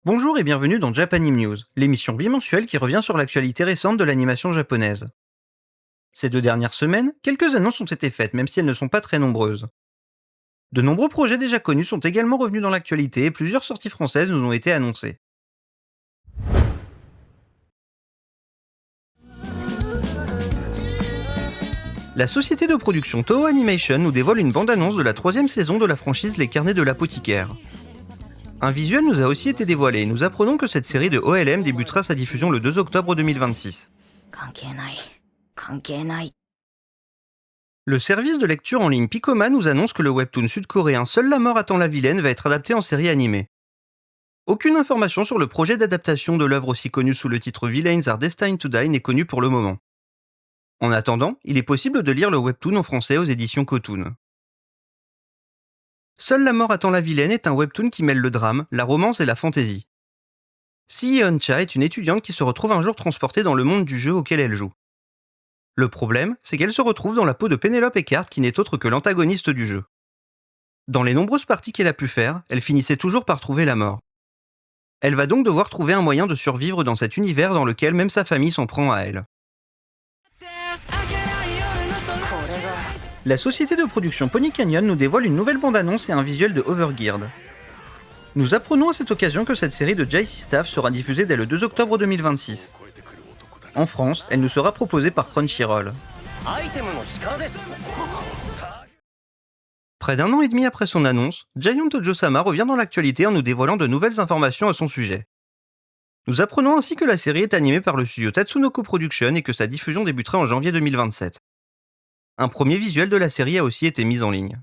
Bonjour et bienvenue dans Japanime News, l'émission bimensuelle qui revient sur l'actualité récente de l'animation japonaise. Ces 2 dernières semaines, quelques annonces ont été faites, même si elles ne sont pas très nombreuses. De nombreux projets déjà connus sont également revenus dans l'actualité et plusieurs sorties françaises nous ont été annoncées. La société de production Toho Animation nous dévoile une bande-annonce de la 3e saison de la franchise Les Carnets de l'Apothicaire. Un visuel nous a aussi été dévoilé et nous apprenons que cette série de OLM débutera sa diffusion le 2 octobre 2026. Le service de lecture en ligne Picoma nous annonce que le webtoon sud-coréen Seule la mort attend la vilaine va être adapté en série animée. Aucune information sur le projet d'adaptation de l'œuvre aussi connue sous le titre Villains Are Destined to Die n'est connue pour le moment. En attendant, il est possible de lire le webtoon en français aux éditions Kotun. Seule la mort attend la vilaine est un webtoon qui mêle le drame, la romance et la fantaisie. Si Yeon-cha est une étudiante qui se retrouve un jour transportée dans le monde du jeu auquel elle joue. Le problème, c'est qu'elle se retrouve dans la peau de Penelope Eckhart qui n'est autre que l'antagoniste du jeu. Dans les nombreuses parties qu'elle a pu faire, elle finissait toujours par trouver la mort. Elle va donc devoir trouver un moyen de survivre dans cet univers dans lequel même sa famille s'en prend à elle. La société de production Pony Canyon nous dévoile une nouvelle bande-annonce et un visuel de Overgeared. Nous apprenons à cette occasion que cette série de JC Staff sera diffusée dès le 2 octobre 2026. En France, elle nous sera proposée par Crunchyroll. Près d'1 an et demi après son annonce, Giant Ojo-sama revient dans l'actualité en nous dévoilant de nouvelles informations à son sujet. Nous apprenons ainsi que la série est animée par le studio Tatsunoko Production et que sa diffusion débutera en janvier 2027. Un premier visuel de la série a aussi été mis en ligne.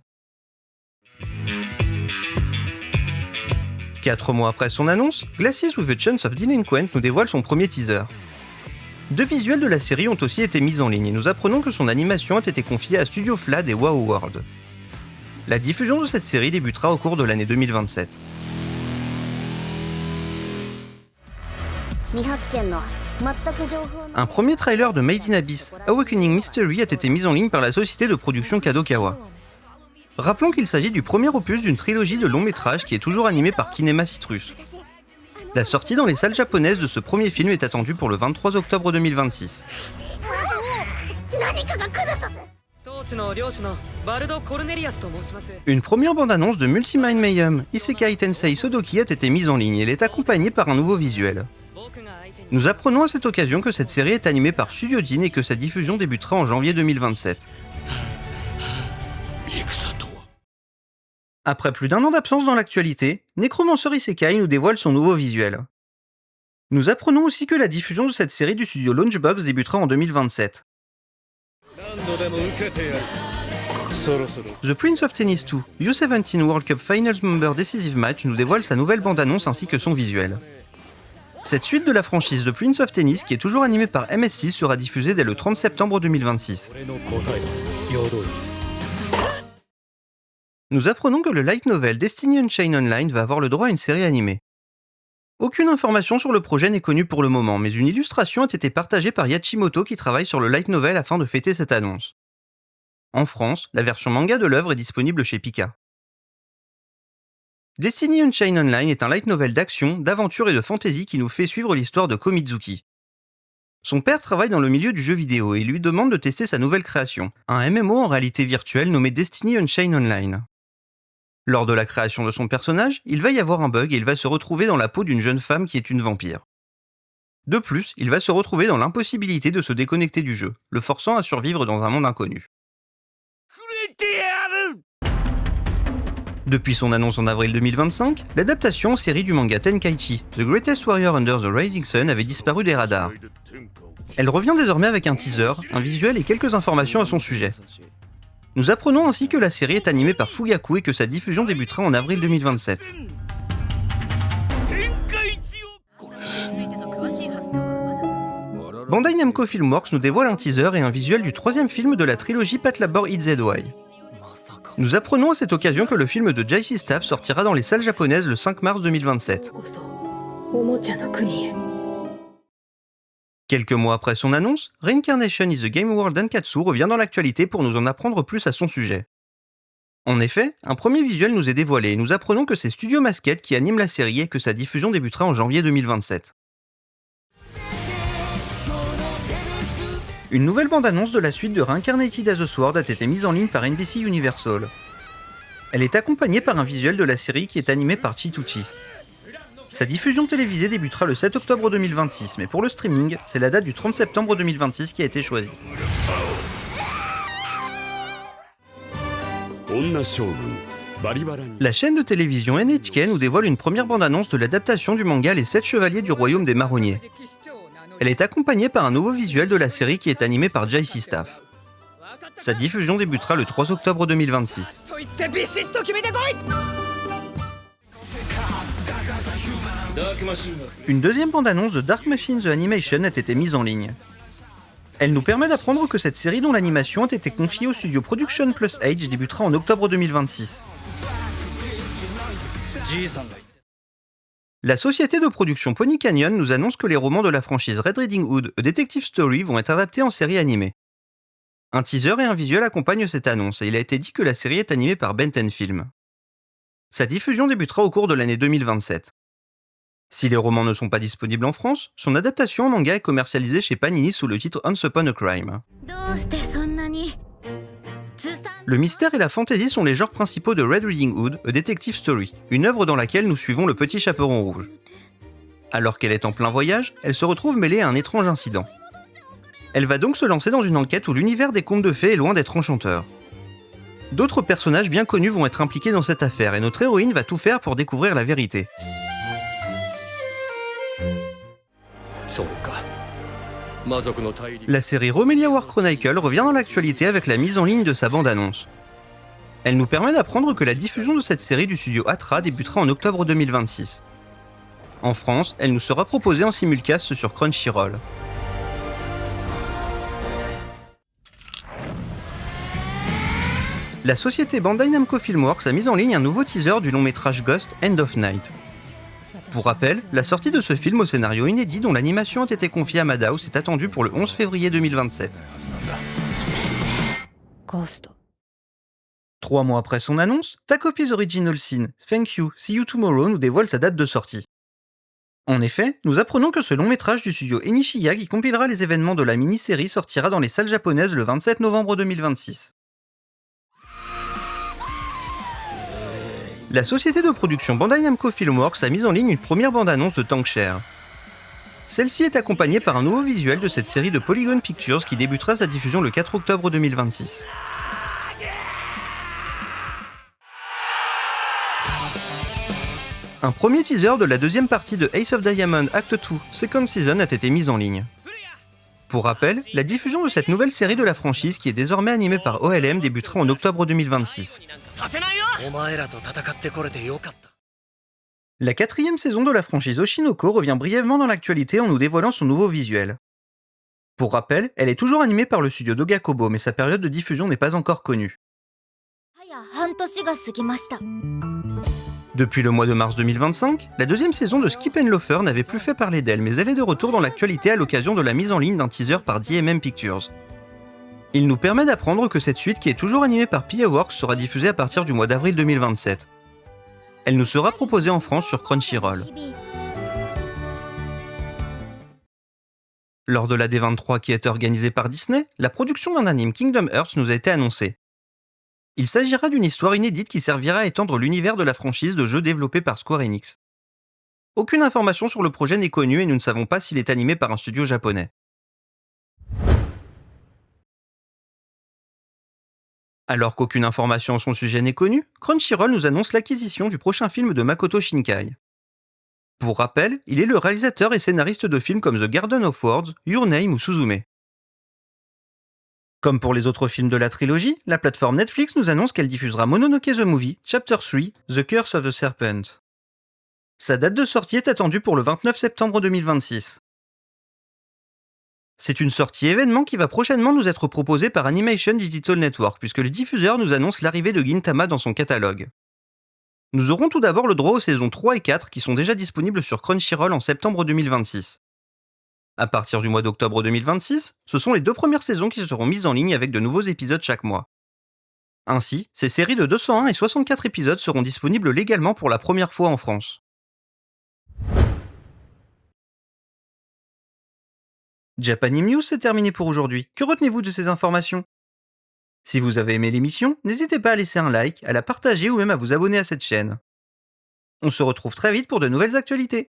4 mois après son annonce, Glasses with a Chance of Delinquent nous dévoile son premier teaser. 2 visuels de la série ont aussi été mis en ligne et nous apprenons que son animation a été confiée à Studio Flad et WoW World. La diffusion de cette série débutera au cours de l'année 2027. Un premier trailer de Made in Abyss, Awakening Mystery a été mis en ligne par la société de production Kadokawa. Rappelons qu'il s'agit du premier opus d'une trilogie de longs métrages qui est toujours animée par Kinema Citrus. La sortie dans les salles japonaises de ce premier film est attendue pour le 23 octobre 2026. Une première bande-annonce de Multimind Mayhem, Isekai Tensei Sodoki a été mise en ligne et elle est accompagnée par un nouveau visuel. Nous apprenons à cette occasion que cette série est animée par Studio Jin et que sa diffusion débutera en janvier 2027. Après plus d'1 an d'absence dans l'actualité, Necromancer Isekai nous dévoile son nouveau visuel. Nous apprenons aussi que la diffusion de cette série du studio Launchbox débutera en 2027. The Prince of Tennis 2, U17 World Cup Finals Member Decisive Match nous dévoile sa nouvelle bande-annonce ainsi que son visuel. Cette suite de la franchise The Prince of Tennis, qui est toujours animée par MSC, sera diffusée dès le 30 septembre 2026. Nous apprenons que le light novel Destiny Unchained Online va avoir le droit à une série animée. Aucune information sur le projet n'est connue pour le moment, mais une illustration a été partagée par Yachimoto qui travaille sur le light novel afin de fêter cette annonce. En France, la version manga de l'œuvre est disponible chez Pika. Destiny Unchained Online est un light novel d'action, d'aventure et de fantasy qui nous fait suivre l'histoire de Komizuki. Son père travaille dans le milieu du jeu vidéo et lui demande de tester sa nouvelle création, un MMO en réalité virtuelle nommé Destiny Unchained Online. Lors de la création de son personnage, il va y avoir un bug et il va se retrouver dans la peau d'une jeune femme qui est une vampire. De plus, il va se retrouver dans l'impossibilité de se déconnecter du jeu, le forçant à survivre dans un monde inconnu. Depuis son annonce en avril 2025, l'adaptation en série du manga Tenkaichi, The Greatest Warrior Under the Rising Sun avait disparu des radars. Elle revient désormais avec un teaser, un visuel et quelques informations à son sujet. Nous apprenons ainsi que la série est animée par Fugaku et que sa diffusion débutera en avril 2027. Bandai Namco Filmworks nous dévoile un teaser et un visuel du 3e film de la trilogie Patlabor ZY. Nous apprenons à cette occasion que le film de JC Staff sortira dans les salles japonaises le 5 mars 2027. Quelques mois après son annonce, Reincarnation is the Game World Dankatsu revient dans l'actualité pour nous en apprendre plus à son sujet. En effet, un premier visuel nous est dévoilé et nous apprenons que c'est Studio Masquette qui anime la série et que sa diffusion débutera en janvier 2027. Une nouvelle bande-annonce de la suite de Reincarnated as a Sword a été mise en ligne par NBC Universal. Elle est accompagnée par un visuel de la série qui est animé par Chituchi. Sa diffusion télévisée débutera le 7 octobre 2026, mais pour le streaming, c'est la date du 30 septembre 2026 qui a été choisie. La chaîne de télévision NHK nous dévoile une première bande-annonce de l'adaptation du manga Les 7 Chevaliers du Royaume des Marronniers. Elle est accompagnée par un nouveau visuel de la série qui est animé par J.C. Staff. Sa diffusion débutera le 3 octobre 2026. Une deuxième bande-annonce de Dark Machine The Animation a été mise en ligne. Elle nous permet d'apprendre que cette série dont l'animation a été confiée au studio Production Plus Age débutera en octobre 2026. La société de production Pony Canyon nous annonce que les romans de la franchise Red Riding Hood, A Detective Story vont être adaptés en série animée. Un teaser et un visuel accompagnent cette annonce et il a été dit que la série est animée par Ben 10 Film. Sa diffusion débutera au cours de l'année 2027. Si les romans ne sont pas disponibles en France, son adaptation en manga est commercialisée chez Panini sous le titre Once Upon a Crime. Le mystère et la fantasy sont les genres principaux de Red Riding Hood, A Detective Story, une œuvre dans laquelle nous suivons le petit chaperon rouge. Alors qu'elle est en plein voyage, elle se retrouve mêlée à un étrange incident. Elle va donc se lancer dans une enquête où l'univers des contes de fées est loin d'être enchanteur. D'autres personnages bien connus vont être impliqués dans cette affaire et notre héroïne va tout faire pour découvrir la vérité. La série Romelia War Chronicle revient dans l'actualité avec la mise en ligne de sa bande-annonce. Elle nous permet d'apprendre que la diffusion de cette série du studio Atra débutera en octobre 2026. En France, elle nous sera proposée en simulcast sur Crunchyroll. La société Bandai Namco Filmworks a mis en ligne un nouveau teaser du long métrage Ghost End of Night. Pour rappel, la sortie de ce film au scénario inédit dont l'animation a été confiée à Madhouse est attendue pour le 11 février 2027. 3 mois après son annonce, Takopi's Original Sin, Thank You, See You Tomorrow nous dévoile sa date de sortie. En effet, nous apprenons que ce long métrage du studio Enishiya qui compilera les événements de la mini-série sortira dans les salles japonaises le 27 novembre 2026. La société de production Bandai Namco Filmworks a mis en ligne une première bande-annonce de Tankshare. Celle-ci est accompagnée par un nouveau visuel de cette série de Polygon Pictures qui débutera sa diffusion le 4 octobre 2026. Un premier teaser de la deuxième partie de Ace of Diamond Act 2 Second Season a été mis en ligne. Pour rappel, la diffusion de cette nouvelle série de la franchise qui est désormais animée par OLM débutera en octobre 2026. La 4e saison de la franchise Oshinoko revient brièvement dans l'actualité en nous dévoilant son nouveau visuel. Pour rappel, elle est toujours animée par le studio Dogakobo, mais sa période de diffusion n'est pas encore connue. Depuis le mois de mars 2025, la 2e saison de Skip and Loafer n'avait plus fait parler d'elle, mais elle est de retour dans l'actualité à l'occasion de la mise en ligne d'un teaser par DMM Pictures. Il nous permet d'apprendre que cette suite, qui est toujours animée par PA Works, sera diffusée à partir du mois d'avril 2027. Elle nous sera proposée en France sur Crunchyroll. Lors de la D23 qui est organisée par Disney, la production d'un anime Kingdom Hearts nous a été annoncée. Il s'agira d'une histoire inédite qui servira à étendre l'univers de la franchise de jeux développée par Square Enix. Aucune information sur le projet n'est connue et nous ne savons pas s'il est animé par un studio japonais. Alors qu'aucune information à son sujet n'est connue, Crunchyroll nous annonce l'acquisition du prochain film de Makoto Shinkai. Pour rappel, il est le réalisateur et scénariste de films comme The Garden of Words, Your Name ou Suzume. Comme pour les autres films de la trilogie, la plateforme Netflix nous annonce qu'elle diffusera Mononoke the Movie, Chapter 3, The Curse of the Serpent. Sa date de sortie est attendue pour le 29 septembre 2026. C'est une sortie événement qui va prochainement nous être proposée par Animation Digital Network, puisque le diffuseur nous annonce l'arrivée de Gintama dans son catalogue. Nous aurons tout d'abord le droit aux saisons 3 et 4 qui sont déjà disponibles sur Crunchyroll en septembre 2026. À partir du mois d'octobre 2026, ce sont les 2 premières saisons qui seront mises en ligne avec de nouveaux épisodes chaque mois. Ainsi, ces séries de 201 et 64 épisodes seront disponibles légalement pour la première fois en France. Japanim News, c'est terminé pour aujourd'hui. Que retenez-vous de ces informations? Si vous avez aimé l'émission, n'hésitez pas à laisser un like, à la partager ou même à vous abonner à cette chaîne. On se retrouve très vite pour de nouvelles actualités.